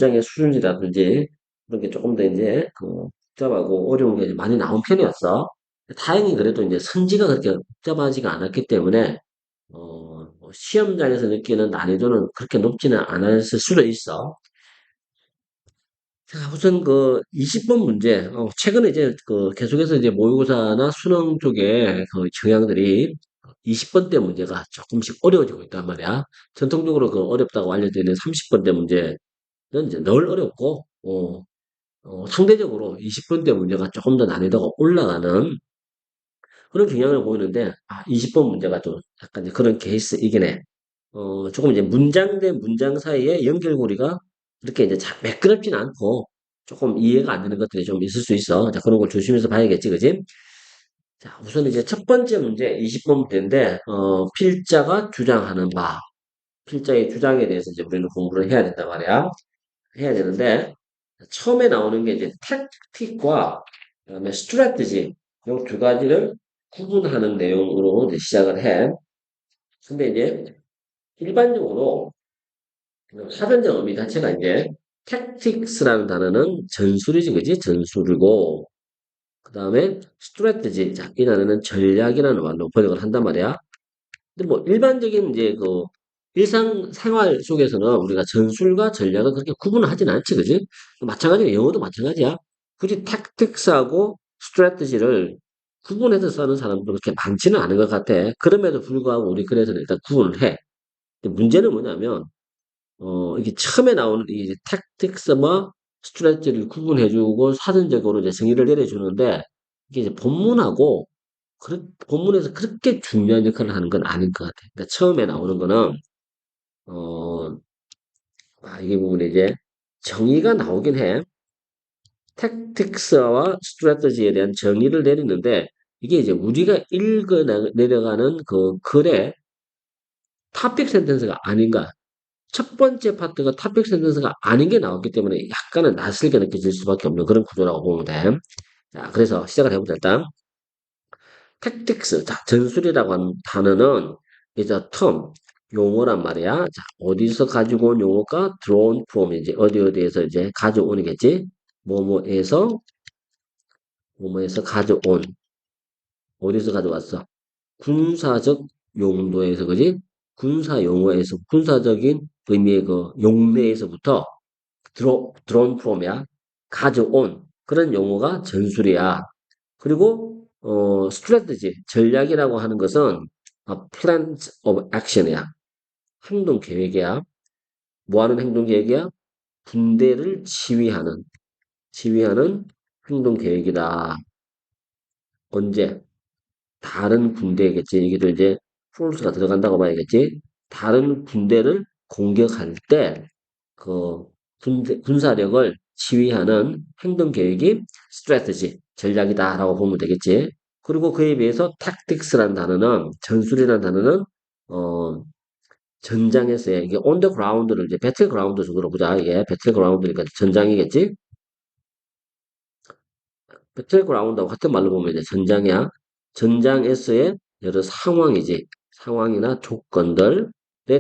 장의 수준이라든지 그런 게 조금 더 이제 복잡하고 어려운 게 많이 나온 편이었어. 다행히 그래도 이제 선지가 그렇게 복잡하지가 않았기 때문에 뭐 시험장에서 느끼는 난이도는 그렇게 높지는 않았을 수도 있어. 자, 우선 20번 문제. 최근에 이제 계속해서 이제 모의고사나 수능 쪽에 그 경향들이 20번대 문제가 조금씩 어려워지고 있단 말이야. 전통적으로 그 어렵다고 알려져 있는 30번대 문제는 이제 늘 어렵고, 상대적으로 20번대 문제가 조금 더 난이도가 올라가는 그런 경향을 보이는데, 20번 문제가 좀 약간 이제 그런 케이스이긴 해. 조금 이제 문장 대 문장 사이에 연결고리가 그렇게 이제 매끄럽진 않고 조금 이해가 안 되는 것들이 좀 있을 수 있어. 자, 그런 걸 조심해서 봐야겠지, 그지? 자, 우선 이제 첫 번째 문제, 20번 문제인데, 필자가 주장하는 바. 필자의 주장에 대해서 이제 우리는 공부를 해야 된단 말이야. 해야 되는데, 처음에 나오는 게 이제 택틱과 그다음에 스트래티지, 이 두 가지를 구분하는 내용으로 이제 시작을 해. 근데 이제 일반적으로 사전적 의미 자체가 이제 tactics라는 단어는 전술이지, 그지? 전술이고, 그 다음에 strategy, 자, 이 단어는 전략이라는 말로 번역을 한단 말이야. 근데 뭐 일반적인 이제 일상생활 속에서는 우리가 전술과 전략을 그렇게 구분을 하진 않지, 그지? 마찬가지로 영어도 마찬가지야. 굳이 tactics하고 strategy를 구분해서 쓰는 사람도 그렇게 많지는 않은 것 같아. 그럼에도 불구하고 우리 그래서 일단 구분을 해. 근데 문제는 뭐냐면, 이게 처음에 나오는 이 택틱스와 스트레치를 구분해주고 사전적으로 이제 정의를 내려주는데 이게 이제 본문하고 본문에서 그렇게 중요한 역할을 하는 건 아닌 것 같아. 그러니까 처음에 나오는 거는 어, 이게 보면 이제 정의가 나오긴 해. 택틱스와 스트레티지에 대한 정의를 내리는데 이게 이제 우리가 읽어 내려가는 그 글의 토픽 센텐스가 아닌가. 첫 번째 파트가 토픽 센텐스가 아닌 게 나왔기 때문에 약간은 낯설게 느껴질 수밖에 없는 그런 구조라고 보면 돼. 자, 그래서 시작을 해보자, 일단. 택틱스. 자, 전술이라고 하는 단어는 이제 term, 용어란 말이야. 자, 어디서 가지고 온 용어가 drawn from, 이제 어디에서 이제 가져오는겠지? 뭐뭐에서, 뭐뭐에서 가져온. 어디서 가져왔어? 군사적 용도에서, 그지? 군사 용어에서, 군사적인 의미의 그 용례에서부터 드론 프롬이야. 가져온 그런 용어가 전술이야. 그리고 strategy 전략이라고 하는 것은 plans of action이야. 행동 계획이야. 뭐 하는 행동 계획이야? 군대를 지휘하는 행동 계획이다. 언제? 다른 군대겠지. 이게 이제 force가 들어간다고 봐야겠지. 다른 군대를 공격할 때 그 군사력을 지휘하는 행동 계획이 strategy, 전략이다라고 보면 되겠지. 그리고 그에 비해서 tactics라는 단어는 전술이라는 단어는 어 전장에서의 이게 on the ground를 이제 배틀그라운드 쪽으로 보자. 이게 배틀그라운드니까 전장이겠지. 배틀그라운드하고 같은 말로 보면 이제 전장이야. 전장에서의 여러 상황이지. 상황이나 조건들에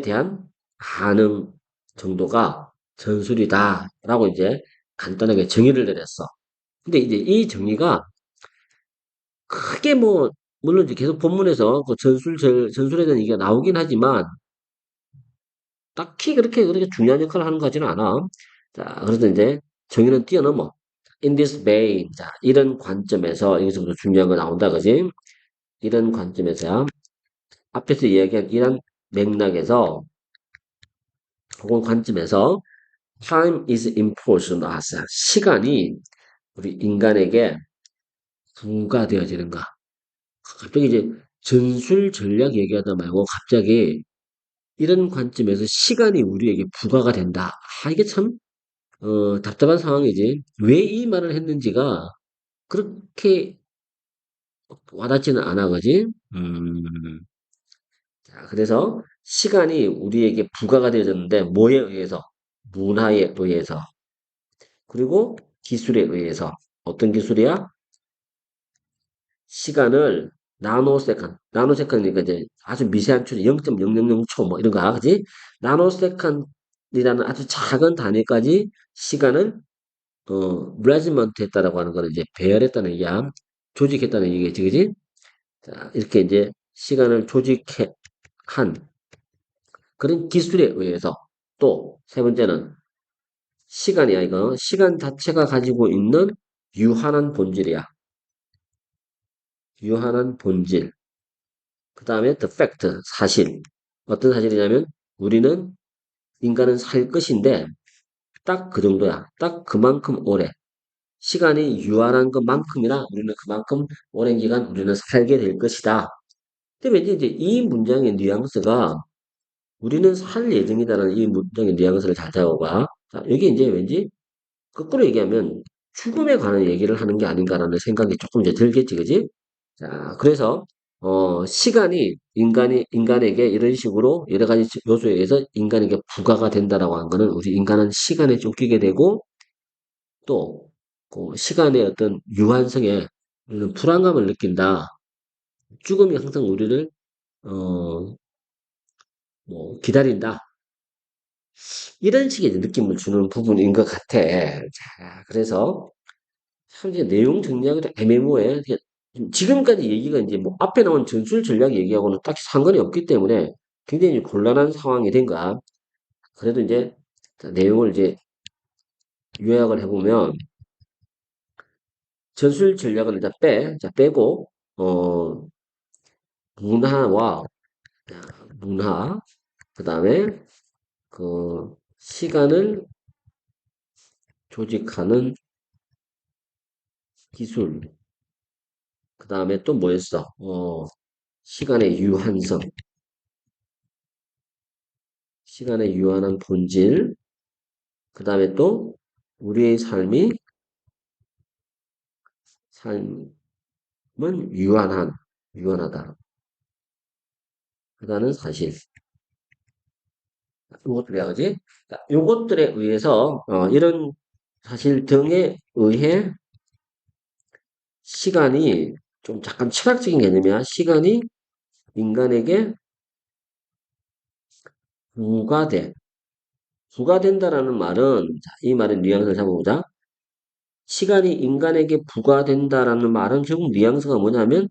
대한 반응 정도가 전술이다라고 이제 간단하게 정의를 내렸어. 근데 이제 이 정의가 크게 뭐 물론 이제 계속 본문에서 그 전술에 대한 얘기가 나오긴 하지만 딱히 그렇게 중요한 역할을 하는 것 같지는 않아. 자, 그래서 이제 정의는 뛰어넘어. In this way, 자, 이런 관점에서 여기서부터 중요한 거 나온다, 그지? 이런 관점에서야 앞에서 이야기한 이런 맥락에서 혹은 관점에서 time is important as 시간이 우리 인간에게 부가되어지는가? 갑자기 이제 전술 전략 얘기하다 말고 갑자기 이런 관점에서 시간이 우리에게 부가가 된다. 이게 참 답답한 상황이지. 왜 이 말을 했는지가 그렇게 와닿지는 않아, 그지? 자, 그래서 시간이 우리에게 부가가 되어졌는데 뭐에 의해서? 문화에 의해서. 그리고 기술에 의해서. 어떤 기술이야? 시간을 나노세컨드니까 이제 아주 미세한 추이 0.000초 뭐 이런 거, 그지? 나노세컨드 이라는 아주 작은 단위까지 시간을 measurement 했다라고 하는 거는 이제 배열했다는 얘기야. 조직했다는 얘기겠지, 그지? 자, 이렇게 이제 시간을 조직해 한 그런 기술에 의해서 또 세 번째는 시간이야, 이거. 시간 자체가 가지고 있는 유한한 본질이야. 유한한 본질. 그 다음에 the fact, 사실. 어떤 사실이냐면 우리는 인간은 살 것인데 딱 그 정도야. 딱 그만큼 오래. 시간이 유한한 것만큼이나 우리는 그만큼 오랜 기간 우리는 살게 될 것이다. 근데 왠지 이제 이 문장의 뉘앙스가 우리는 살 예정이다라는 이 문장의 뉘앙스를 잘 잡아봐. 자, 여기 이제 왠지 거꾸로 얘기하면 죽음에 관한 얘기를 하는 게 아닌가라는 생각이 조금 이제 들겠지, 그지? 자, 그래서, 시간이 인간에게 이런 식으로 여러 가지 요소에 의해서 인간에게 부과가 된다라고 하는 거는 우리 인간은 시간에 쫓기게 되고 또, 그 시간의 어떤 유한성에 우리는 불안감을 느낀다. 죽음이 항상 우리를, 어, 기다린다. 이런 식의 느낌을 주는 부분인 것 같아. 자, 그래서 참 이제 내용 정리하기도 애매모호해. 지금까지 얘기가 이제 뭐 앞에 나온 전술 전략 얘기하고는 딱히 상관이 없기 때문에 굉장히 곤란한 상황이 된 거야. 그래도 이제 자, 내용을 이제 요약을 해보면 전술 전략을 일단 자, 빼고 문화와 문화 그다음에 그 시간을 조직하는 기술 그다음에 또 뭐였어? 시간의 유한성, 시간의 유한한 본질 그다음에 또 우리의 삶은 유한하다. 그다는 사실. 요것들이야, 그지? 요것들에 의해서, 이런 사실 등에 의해 시간이 좀 약간 철학적인 개념이야. 시간이 인간에게 부가돼. 부가된다라는 말은, 자, 이 말의 뉘앙스를 잡아보자. 시간이 인간에게 부가된다라는 말은 결국 뉘앙스가 뭐냐면,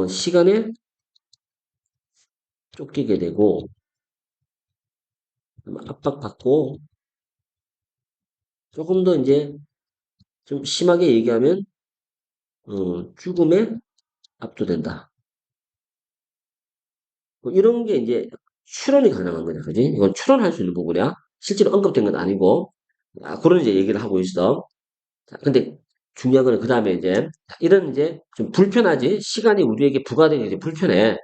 시간에 쫓기게 되고, 압박받고, 조금 더 이제 좀 심하게 얘기하면, 죽음에 압도된다. 뭐 이런 게 이제 추론이 가능한 거냐, 그지? 이건 추론할 수 있는 부분이야. 실제로 언급된 건 아니고, 그런 이제 얘기를 하고 있어. 자, 근데 중요한 거는 그 다음에 이제, 이런 이제 좀 불편하지? 시간이 우리에게 부과되기 이제 불편해.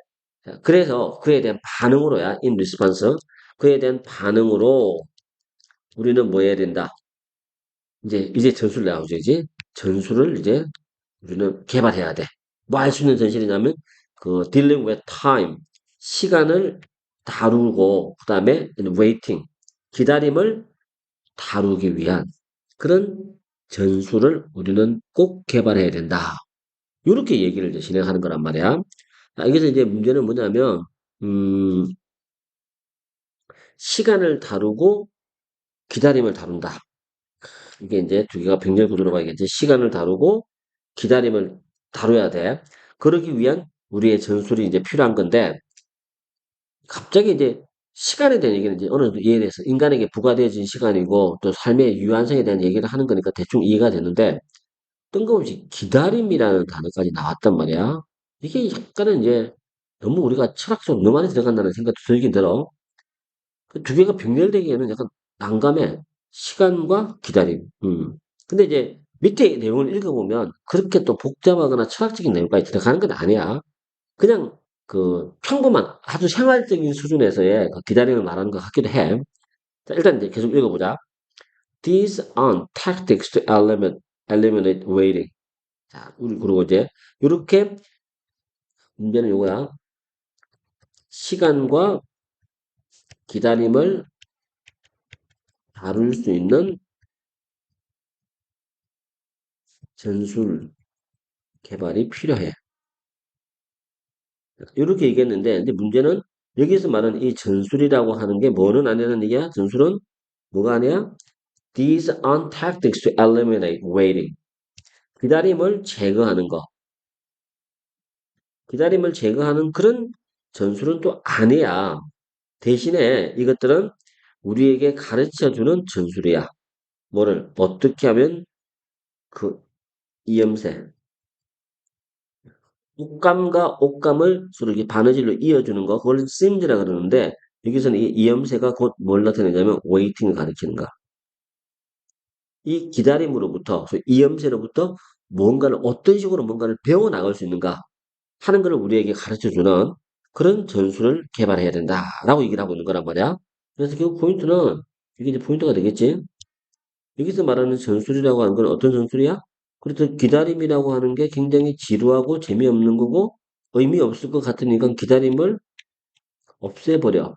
자, 그래서 그에 대한 반응으로야, in response. 그에 대한 반응으로 우리는 뭐 해야 된다? 이제 전술을 나오죠, 이제. 전술을 이제 우리는 개발해야 돼. 뭐 할 수 있는 전술이냐면, dealing with time. 시간을 다루고, 그 다음에 waiting. 기다림을 다루기 위한 그런 전술을 우리는 꼭 개발해야 된다. 이렇게 얘기를 이제 진행하는 거란 말이야. 여기서 이제 문제는 뭐냐면, 음, 시간을 다루고 기다림을 다룬다. 이게 이제 두 개가 병렬 구도로 가야겠지. 시간을 다루고 기다림을 다뤄야 돼. 그러기 위한 우리의 전술이 이제 필요한 건데, 갑자기 이제 시간에 대한 얘기는 이제 어느 정도 이해돼서 인간에게 부과되어진 시간이고 또 삶의 유한성에 대한 얘기를 하는 거니까 대충 이해가 되는데, 뜬금없이 기다림이라는 단어까지 나왔단 말이야. 이게 약간은 이제 너무 우리가 철학적으로 너무 많이 들어간다는 생각도 들긴 들어. 그 두 개가 병렬되기에는 약간 난감해. 시간과 기다림. 근데 이제 밑에 내용을 읽어보면 그렇게 또 복잡하거나 철학적인 내용까지 들어가는 건 아니야. 그냥 그 평범한 아주 생활적인 수준에서의 그 기다림을 말하는 것 같기도 해. 자, 일단 이제 계속 읽어보자. These aren't tactics to eliminate waiting. 자, 우리 그리고 이제 이렇게 문제는 요거야. 시간과 기다림을 다룰 수 있는 전술 개발이 필요해. 이렇게 얘기했는데, 근데 문제는 여기서 말하는 이 전술이라고 하는 게 뭐는 안 되는 얘기야? 전술은 뭐가 아니야? These are tactics to eliminate waiting. 기다림을 제거하는 거. 기다림을 제거하는 그런 전술은 또 아니야. 대신에 이것들은 우리에게 가르쳐주는 전술이야. 뭐를 어떻게 하면 그 이음새, 옷감과 옷감을 서로 이렇게 바느질로 이어주는 거, 그걸 씀즈라 그러는데 여기서는 이 이음새가 곧 뭘 나타내냐면 웨이팅을 가리키는 거야. 이 기다림으로부터, 이음새로부터 뭔가를 어떤 식으로 뭔가를 배워 나갈 수 있는가 하는 것을 우리에게 가르쳐주는 그런 전술을 개발해야 된다라고 얘기를 하고 있는 거란 말이야. 그래서 결국 포인트는 이게 이제 포인트가 되겠지. 여기서 말하는 전술이라고 하는 건 어떤 전술이야? 그래서 기다림이라고 하는 게 굉장히 지루하고 재미없는 거고 의미 없을 것 같으니까 기다림을 없애버려.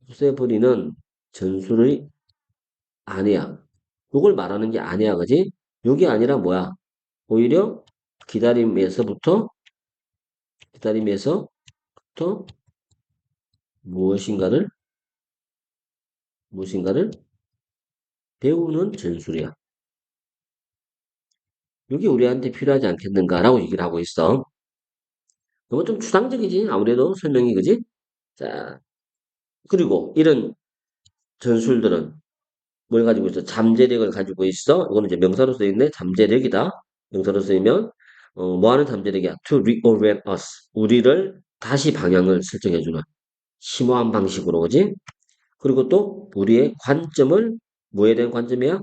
없애버리는 전술이 아니야. 이걸 말하는 게 아니야, 그지? 이게 아니라 뭐야? 오히려 기다림에서부터 기다림에서부터 무엇인가를 무엇인가를 배우는 전술이야. 이게 우리한테 필요하지 않겠는가라고 얘기를 하고 있어. 너무 좀 추상적이지? 아무래도 설명이, 그지? 자, 그리고 이런 전술들은 뭘 가지고 있어? 잠재력을 가지고 있어. 이거는 이제 명사로 쓰여있네. 잠재력이다. 명사로 쓰이면 뭐 하는 잠재력이야? To reorient us. 우리를 다시 방향을 설정해주는 심오한 방식으로, 그지? 그리고 또 우리의 관점을 뭐에 대한 관점이야?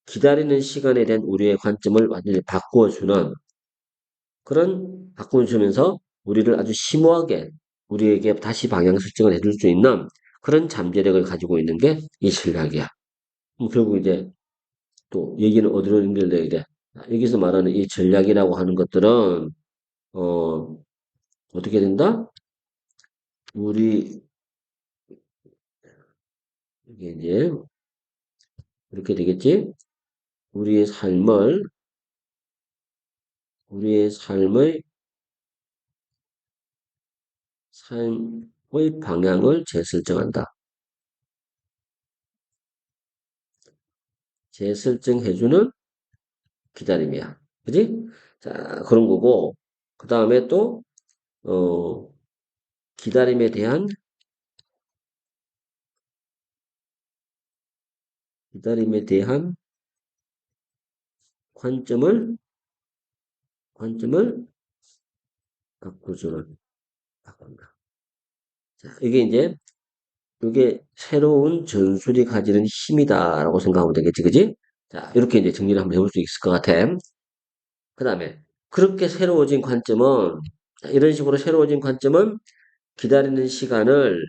기다리는 시간에 대한 우리의 관점을 완전히 바꾸어주는 그런 바꾸어주면서 우리를 아주 심오하게 우리에게 다시 방향 설정을 해줄 수 있는 그런 잠재력을 가지고 있는 게 이 전략이야. 결국 이제 또 얘기는 어디로 연결돼야 돼? 여기서 말하는 이 전략이라고 하는 것들은 어 어떻게 된다? 우리 이게 이제 이렇게 되겠지? 우리의 삶을 우리의 삶의 방향을 재설정한다. 재설정해주는 기다림이야. 그지? 자, 그런 거고, 그 다음에 또, 어, 기다림에 대한, 기다림에 대한 관점을 바꿔주는, 바꾼다. 자, 이게 이제, 이게 새로운 전술이 가지는 힘이다라고 생각하면 되겠지, 그지? 자, 이렇게 이제 정리를 한번 해볼 수 있을 것 같아. 그 다음에, 그렇게 새로워진 관점은, 자, 이런 식으로 새로워진 관점은 기다리는 시간을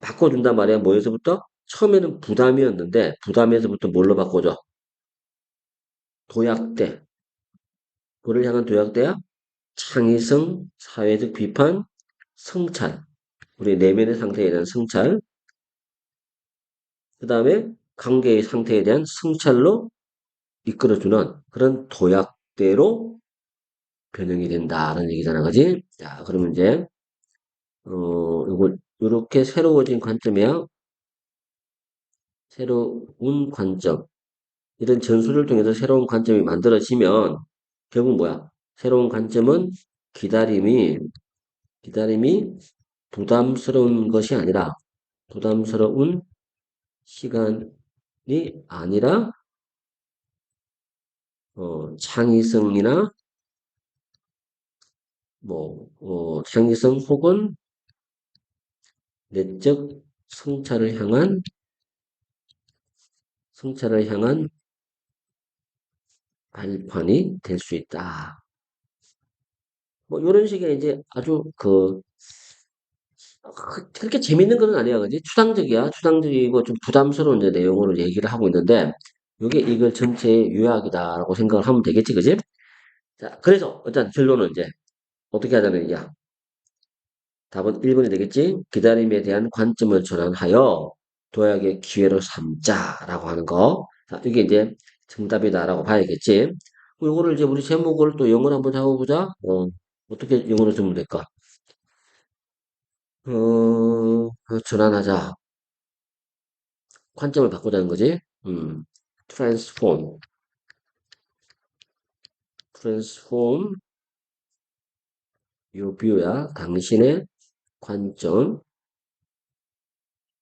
바꿔준단 말이야. 뭐에서부터? 처음에는 부담이었는데, 부담에서부터 뭘로 바꿔줘? 도약대. 뭐를 향한 도약대야? 창의성, 사회적 비판, 성찰. 우리 내면의 상태에 대한 성찰. 그 다음에 관계의 상태에 대한 성찰로 이끌어주는 그런 도약대로 변형이 된다는 얘기잖아. 그지? 자, 그러면 이제, 요걸, 요렇게 새로워진 관점이야. 새로운 관점. 이런 전술을 통해서 새로운 관점이 만들어지면 결국 뭐야? 새로운 관점은 기다림이 기다림이 부담스러운 것이 아니라 부담스러운 시간이 아니라 창의성이나 창의성 혹은 내적 성찰을 향한 발판이 될 수 있다. 뭐 이런 식의 이제 아주 그렇게 재밌는 건 아니야, 그지? 추상적이야. 추상적이고 좀 부담스러운 이제 내용으로 얘기를 하고 있는데, 이게 이걸 전체의 요약이다라고 생각을 하면 되겠지, 그지? 자, 그래서 일단 결론은 이제 어떻게 하자는 얘기야? 답은 1번이 되겠지? 기다림에 대한 관점을 전환하여 도약의 기회로 삼자라고 하는 거. 자, 이게 이제 정답이다라고 봐야겠지? 요거를 이제 우리 제목을 또 영어로 한번 잡아보자. 어떻게 영어로 쓰면 될까? 전환하자. 관점을 바꾸자는 거지. transform, transform your view야. 당신의 관점.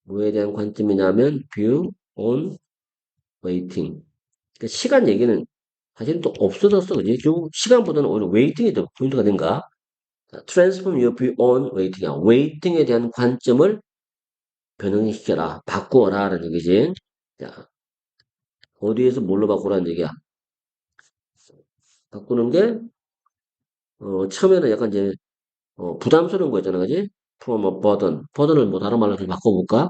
뭐에 대한 관점이냐면 view on waiting. 그러니까 시간 얘기는 사실은 또 없어졌어. 그지? 결국 시간보다는 오히려 웨이팅이 더 포인트가 된가? transform your view on waiting이야. 웨이팅에 대한 관점을 변형시켜라. 바꾸어라. 라는 얘기지. 자, 어디에서 뭘로 바꾸라는 얘기야? 바꾸는 게, 처음에는 약간 이제, 부담스러운 거였잖아. 그지? from a burden. burden을 뭐 다른 말로 좀 바꿔볼까?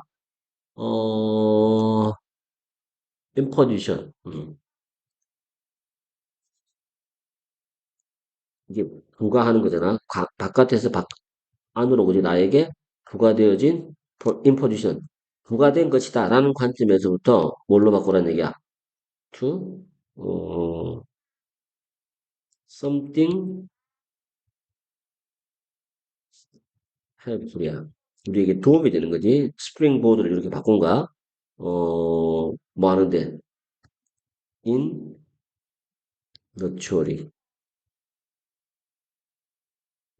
어, imposition. 이게 부과하는 거잖아. 바깥에서 안으로 그지? 나에게 부과되어진 imposition. 부과된 것이다. 라는 관점에서부터 뭘로 바꾸라는 얘기야? to, 어, something helpful이야. 우리에게 도움이 되는 거지. 스프링보드를 이렇게 바꾼 거야. 뭐 하는데? in nurturing,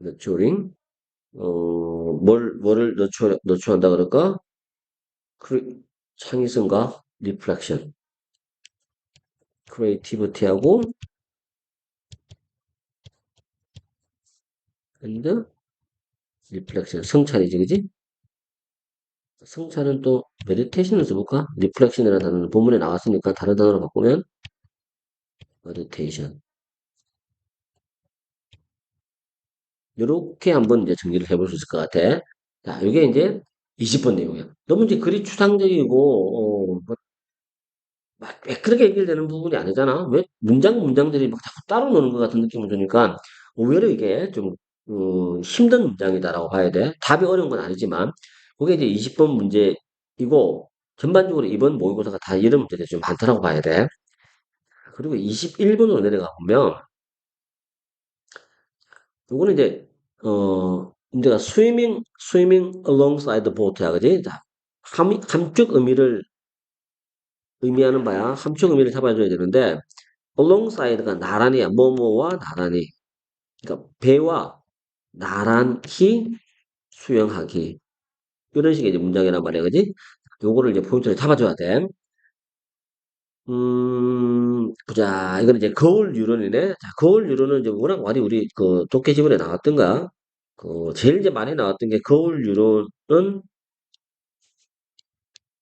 nurturing, 뭐를 너추한다 그럴까? 창의성과 reflection, creativity하고 and reflection, 성찰이지, 그지? 성찰은 또 meditation을 써볼까? reflection이라는 단어는 본문에 나왔으니까 다른 단어로 바꾸면 meditation. 이렇게 한번 이제 정리를 해볼 수 있을 것 같아. 자, 이게 이제 20번 내용이야. 너무 이제 글이 추상적이고, 왜 그렇게 얘기되는 부분이 아니잖아. 왜 문장들이 막 자꾸 따로 노는 것 같은 느낌을 주니까, 오히려 이게 좀, 힘든 문장이다라고 봐야 돼. 답이 어려운 건 아니지만, 그게 이제 20번 문제이고, 전반적으로 이번 모의고사가 다 이런 문제들이 좀 많다라고 봐야 돼. 그리고 21번으로 내려가 보면, 요거는 이제, 문제가 swimming alongside the boat야, 그지? 자, 함축 의미하는 바야. 함축 의미를 잡아줘야 되는데, alongside가 나란히야. 뭐뭐와 나란히. 그러니까 배와 나란히 수영하기. 이런 식의 이제 문장이란 말이야, 그지? 요거를 이제 포인트를 잡아줘야 돼. 보자. 이거는 이제 거울 유론이네. 자, 거울 유론은 이제 워낙 많이 우리 그 독해 지문에 나왔던가. 제일 이제 많이 나왔던 게 거울 유론은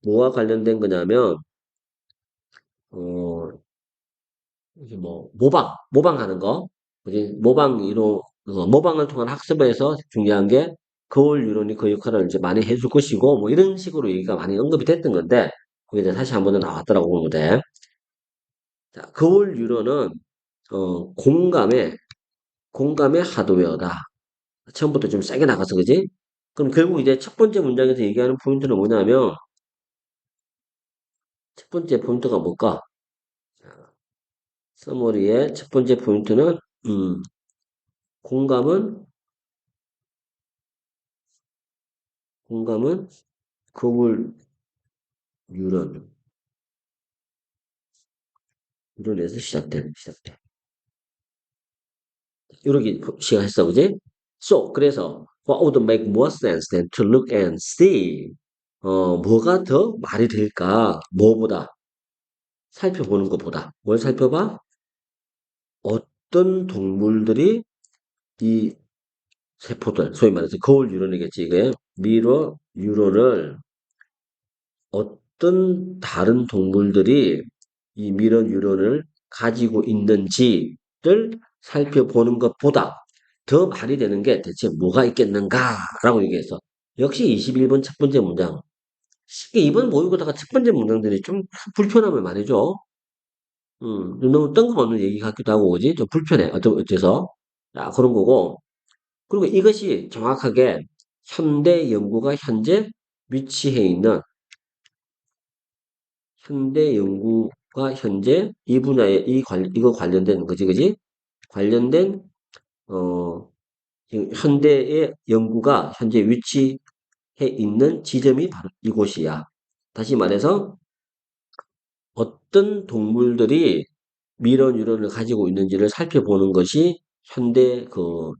뭐와 관련된 거냐면, 어, 이게 뭐, 모방하는 거. 그지? 모방을 통한 학습에서 중요한 게 거울 유론이 그 역할을 이제 많이 해줄 것이고, 뭐 이런 식으로 얘기가 많이 언급이 됐던 건데, 그게 이제 다시 한 번 더 나왔더라고 보면 돼. 자, 거울 유론은, 공감의 하드웨어다. 처음부터 좀 세게 나가서, 그지? 그럼 결국 이제 첫 번째 문장에서 얘기하는 포인트는 뭐냐면, 첫 번째 포인트가 뭘까? 서머리의 첫 번째 포인트는, 공감은, 공감은 거울 유런, 유런에서 시작돼. 이렇게 시작했어, 그지? So, 그래서, what would make more sense than to look and see? 뭐가 더 말이 될까? 뭐보다? 살펴보는 것보다. 뭘 살펴봐? 어떤 동물들이 이 세포들, 소위 말해서 거울 유런이겠지, 이게. 미러 유로를 어떤 다른 동물들이 이 미러 뉴런을 가지고 있는지를 살펴보는 것보다 더 말이 되는 게 대체 뭐가 있겠는가라고 얘기해서 역시 21번 첫 번째 문장. 이번 모의고사가 첫 번째 문장들이 좀 불편함을 많이 줘. 너무 뜬금없는 얘기 같기도 하고, 그지? 좀 불편해. 어째서. 자, 그런 거고. 그리고 이것이 정확하게 현대 연구가 현재 위치해 있는 현대 연구가 현재 이 분야에 이거 관련된 거지, 그지? 관련된, 어, 지금 현대의 연구가 현재 위치해 있는 지점이 바로 이곳이야. 다시 말해서, 어떤 동물들이 미런 유전을 가지고 있는지를 살펴보는 것이 현대 그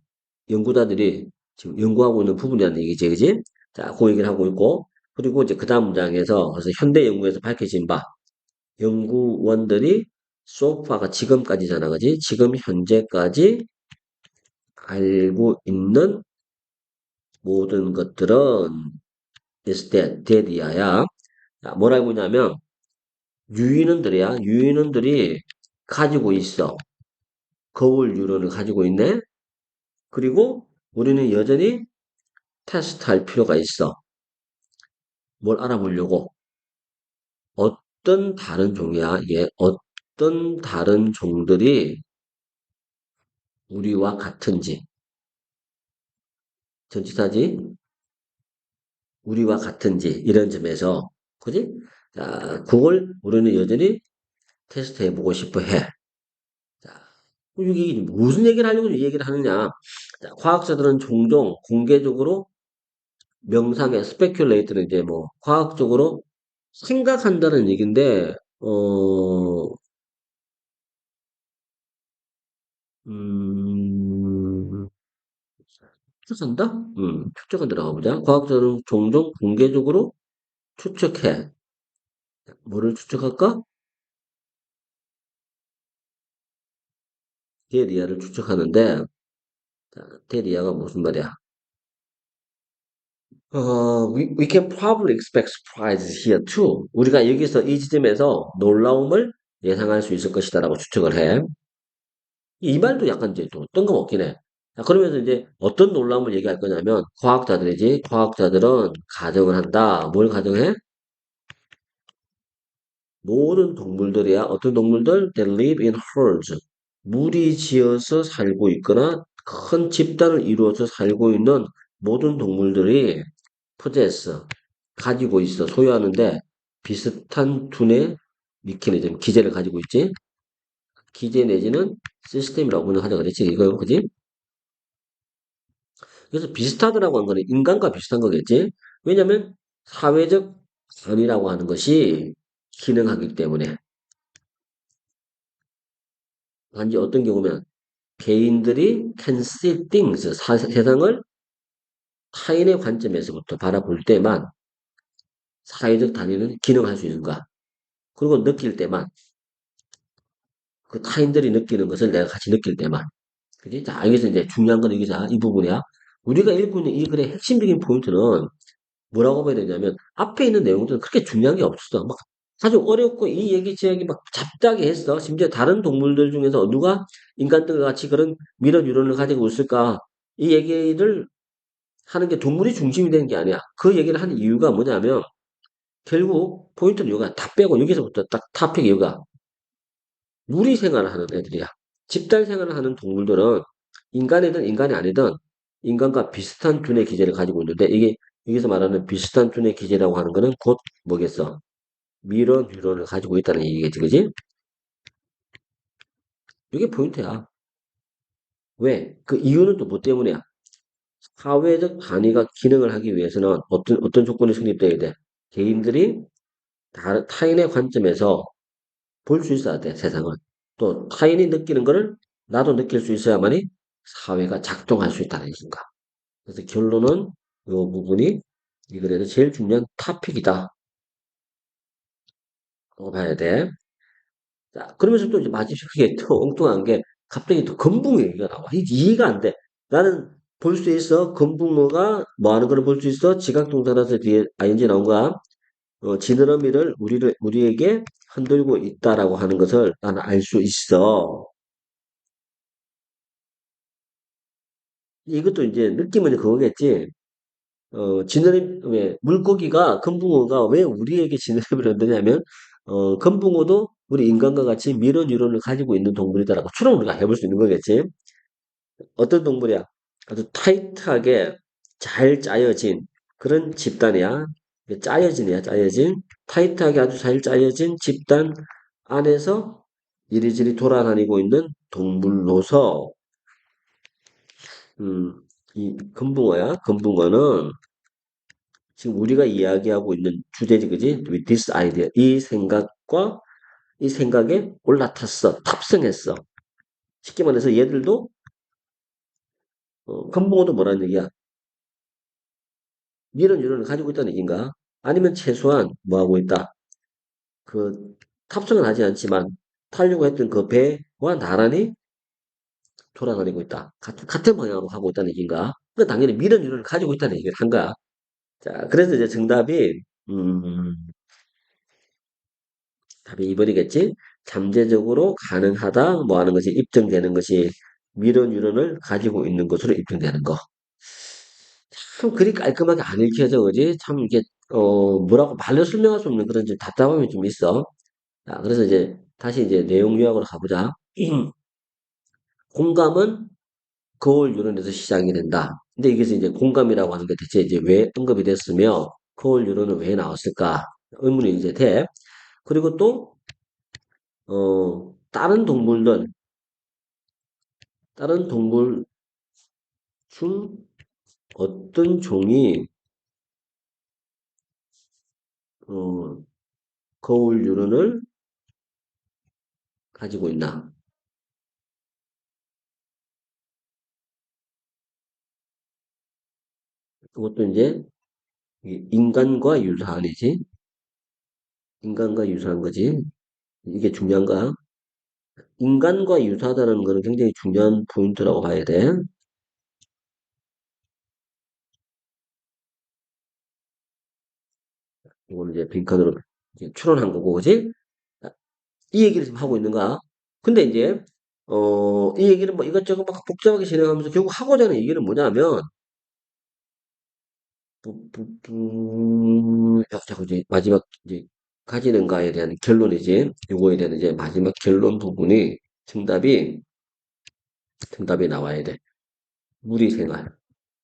연구자들이 지금 연구하고 있는 부분이라는 얘기지, 그지? 자, 그 얘기를 하고 있고, 그리고 이제 그 다음 문장에서 그래서 현대 연구에서 밝혀진 바, 연구원들이 소파가 지금까지잖아, 그지? 지금 현재까지 알고 있는 모든 것들은 is dead이야. 뭘 알고 있냐면 유인원들이야. 유인원들이 가지고 있어. 거울 유론을 가지고 있네. 그리고 우리는 여전히 테스트할 필요가 있어. 뭘 알아보려고. 어떤 다른 종이야? 이게 어떤 다른 종들이 우리와 같은지. 전치사지? 우리와 같은지. 이런 점에서. 그지? 자, 그걸 우리는 여전히 테스트해보고 싶어 해. 자, 이게 무슨 얘기를 하려고 이 얘기를 하느냐. 자, 과학자들은 종종 공개적으로 명상의 스페큘레이트는 이제 뭐 과학적으로 생각한다는 얘기인데 음, 추측한다? 추측한 들어가 보자. 과학자는 종종 공개적으로 추측해. 뭐를 추측할까? 데리아를 추측하는데, 자, 데리아가 무슨 말이야? we can probably expect surprises here too. 우리가 여기서 이 지점에서 놀라움을 예상할 수 있을 것이다라고 추측을 해. 이 말도 약간 이제 또 뜬금없긴 해. 자, 그러면서 이제 어떤 놀라움을 얘기할 거냐면, 과학자들이지. 과학자들은 가정을 한다. 뭘 가정해? 모든 동물들이야. 어떤 동물들? They live in herds. 무리지어서 살고 있거나 큰 집단을 이루어서 살고 있는 모든 동물들이 possess, 가지고 있어. 소유하는데 비슷한 두뇌 미케니즘, 기제를 가지고 있지. 기제 내지는 시스템이라고 하자 그랬지. 이거 그지? 그래서 비슷하더라고 한 거는 인간과 비슷한 거겠지. 왜냐면 사회적 관이라고 하는 것이 기능하기 때문에. 단지 어떤 경우면 개인들이 can see things, 세상을 타인의 관점에서부터 바라볼 때만 사회적 단위는 기능할 수 있는가. 그리고 느낄 때만 그 타인들이 느끼는 것을 내가 같이 느낄 때만. 그지? 자, 여기서 이제 중요한 건 여기서 이 부분이야. 우리가 읽고 있는 이 글의 핵심적인 포인트는 뭐라고 봐야 되냐면 앞에 있는 내용들은 그렇게 중요한 게 없어. 막 아주 어렵고 이 얘기 저 얘기 막 잡다하게 했어. 심지어 다른 동물들 중에서 누가 인간들과 같이 그런 미런 유전을 가지고 있을까? 이 얘기를 하는 게 동물이 중심이 되는 게 아니야. 그 얘기를 하는 이유가 뭐냐면 결국 포인트는 이거야. 다 빼고 여기서부터 딱 탑픽 이유가 무리 생활을 하는 애들이야. 집단 생활을 하는 동물들은 인간이든 인간이 아니든 인간과 비슷한 두뇌 기제를 가지고 있는데 이게 여기서 말하는 비슷한 두뇌 기제라고 하는 거는 곧 뭐겠어? 미런 뉴런을 가지고 있다는 얘기겠지, 그지? 이게 포인트야. 왜? 그 이유는 또 뭐 때문이야? 사회적 단위가 기능을 하기 위해서는 어떤 조건이 성립돼야 돼? 개인들이 타인의 관점에서 볼 수 있어야 돼, 세상을. 또 타인이 느끼는 거를 나도 느낄 수 있어야만이 사회가 작동할 수 있다는 얘기인가. 그래서 결론은 이 부분이 이 글에서 제일 중요한 토픽이다. 라고 봐야 돼. 자, 그러면서 또 이제 마지막에 또 엉뚱한 게 갑자기 또 건붕어 얘기가 나와. 이해가 안 돼. 나는 볼 수 있어. 건붕어가 뭐 하는 걸 볼 수 있어? 지각동사라서 뒤에 ing 나온 거야. 지느러미를 우리에게 흔들고 있다라고 하는 것을 나는 알 수 있어. 이것도 이제 느낌은 그거겠지. 왜, 물고기가, 금붕어가 왜 우리에게 지느러미를 흔드냐면, 금붕어도 우리 인간과 같이 미런 유론을 가지고 있는 동물이다라고 추론 우리가 해볼 수 있는 거겠지. 어떤 동물이야? 아주 타이트하게 잘 짜여진 그런 집단이야. 짜여진. 타이트하게 아주 잘 짜여진 집단 안에서 이리저리 돌아다니고 있는 동물로서, 이 금붕어야. 금붕어는 지금 우리가 이야기하고 있는 주제지, 그지? With this idea. 이 생각과 이 생각에 올라탔어. 탑승했어. 쉽게 말해서 얘들도 금붕어도 뭐라는 얘기야? 이런 유런을 가지고 있다는 얘기인가? 아니면 최소한 뭐 하고 있다? 그 탑승은 하지 않지만 타려고 했던 그 배와 나란히 돌아다니고 있다. 같은 방향으로 가고 있다는 얘기인가? 그 당연히 미런 유런을 가지고 있다는 얘기를 한 거야. 자, 그래서 이제 정답이 답이 2번이겠지? 잠재적으로 가능하다 뭐 하는 것이 입증되는 것이 미런 유런을 가지고 있는 것으로 입증되는 거. 참 그리 깔끔하게 안 읽혀져, 그지? 참 이게 뭐라고 말로 설명할 수 없는 그런 좀 답답함이 좀 있어. 자, 그래서 이제 다시 이제 내용 요약으로 가보자. 공감은 거울 유런에서 시작이 된다. 근데 이것이 이제 공감이라고 하는 게 대체 이제 왜 언급이 됐으며 거울 유런은 왜 나왔을까? 의문이 이제 돼. 그리고 또 다른 동물 중 어떤 종이 어, 거울 유런을 가지고 있나? 그것도 이제 인간과 유사한이지. 인간과 유사한 거지. 이게 중요한가? 인간과 유사하다는 거는 굉장히 중요한 포인트라고 봐야 돼. 이거는 이제 빈칸으로 이제 추론한 거고, 그지? 이 얘기를 지금 하고 있는 거야. 근데 이제, 이 얘기를 뭐 이것저것 막 복잡하게 진행하면서 결국 하고자 하는 얘기는 뭐냐면, 자꾸 이제 마지막 이제 가지는가에 대한 결론이지. 요거에 대한 이제 마지막 결론 부분이 정답이 나와야 돼. 무리 생활,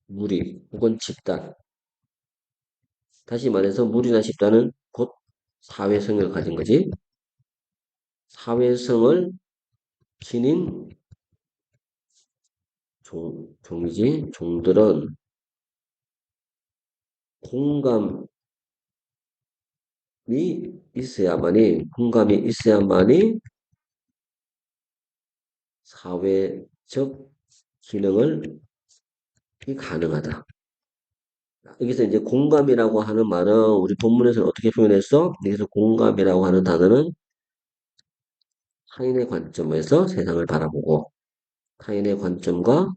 무리 혹은 집단. 다시 말해서 무리나 집단은 곧 사회성을 가진 거지. 사회성을 지닌 종이지. 종들은 공감이 공감이 있어야만이 사회적 기능을 가능하다. 여기서 이제 공감이라고 하는 말은 우리 본문에서는 어떻게 표현했어? 여기서 공감이라고 하는 단어는 타인의 관점에서 세상을 바라보고 타인의 관점과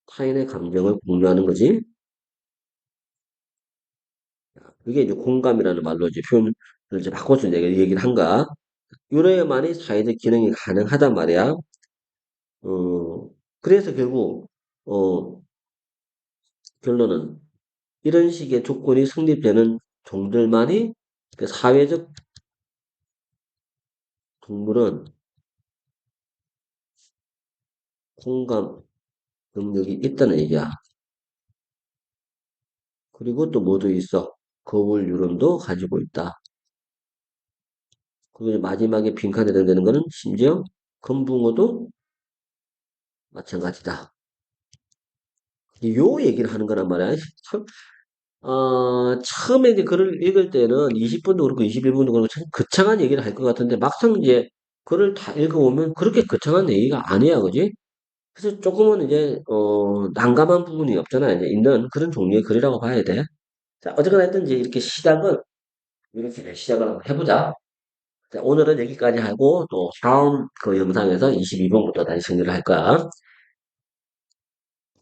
타인의 감정을 공유하는 거지. 이게 이제 공감이라는 말로 이제 표현을 이제 바꿔서 이제 얘기를 한 거야. 이래야만이 사회적 기능이 가능하단 말이야. 그래서 결국 결론은 이런 식의 조건이 성립되는 종들만이 그 사회적 동물은 공감 능력이 있다는 얘기야. 그리고 또 뭐도 있어? 거울 유론도 가지고 있다. 그리고 마지막에 빈칸에 해당되는 거는 심지어 금붕어도 마찬가지다. 요 얘기를 하는 거란 말이야. 참, 처음에 이제 글을 읽을 때는 20분도 그렇고 21분도 그렇고 참 거창한 얘기를 할 것 같은데 막상 이제 글을 다 읽어보면 그렇게 거창한 얘기가 아니야, 그지? 그래서 조금은 이제, 난감한 부분이 없잖아. 이제 있는 그런 종류의 글이라고 봐야 돼. 자, 어쨌거나 하여튼 이제 이렇게 이렇게 시작을 한번 해보자. 자, 오늘은 여기까지 하고 또 다음 그 영상에서 22번부터 다시 정리를 할 거야.